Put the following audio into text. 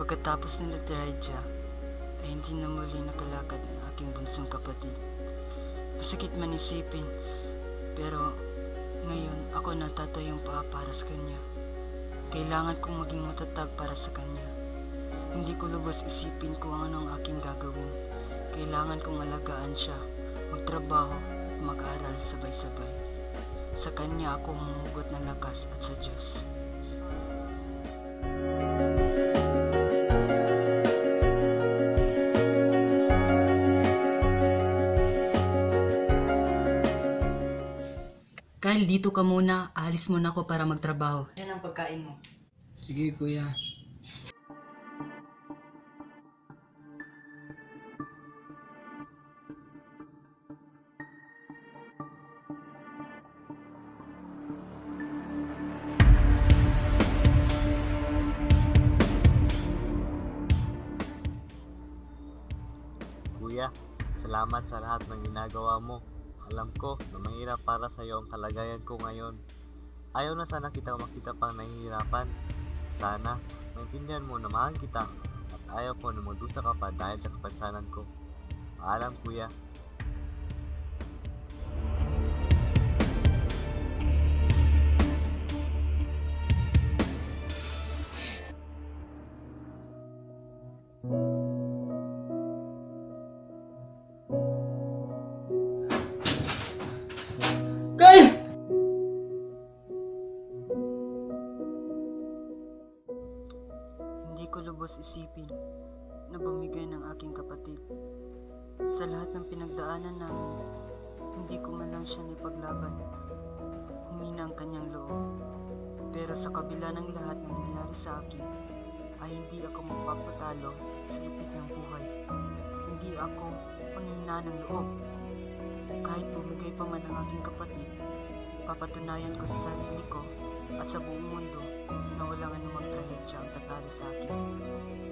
Pagkatapos nila Elijah ay hindi na muli nakalakad ang aking bunsong kapatid. Masakit man isipin, pero ngayon ako natatayong paa para sa kanya. Kailangan kong maging matatag para sa kanya. Hindi ko lubos isipin kung ano ang aking gagawin. Kailangan kong alagaan siya, magtrabaho at mag-aral sabay-sabay. Sa kanya ako humuhugot ng lakas at sa Diyos. Kyle, dito ka muna. Aalis muna ako para magtrabaho. Yan ang pagkain mo. Sige, kuya. Kuya, salamat sa lahat ng ginagawa mo. Alam ko na mahirap para sa iyo ang kalagayan ko ngayon. Ayaw na sana kita makita pang nahihirapan. Sana maintindihan mo na mahal kita at ayaw ko na magdusa ka pa dahil sa kapansanan ko. Paalam, kuya. Kyle! Hindi ko lubos isipin na bumigay ng aking kapatid. Sa lahat ng pinagdaanan namin, hindi ko man lang siya nipaglaban. Humina ang kanyang loob. Pero sa kabila ng lahat ng nangyari sa akin, ay hindi ako magpapatalo sa lupit ng buhay. Hindi ako panghihinaan ng loob. Kahit bumigay pa man ang aking kapatid, papatunayan ko sa sarili ko at sa buong mundo na walang anumang trahedya ang tatalo sa akin.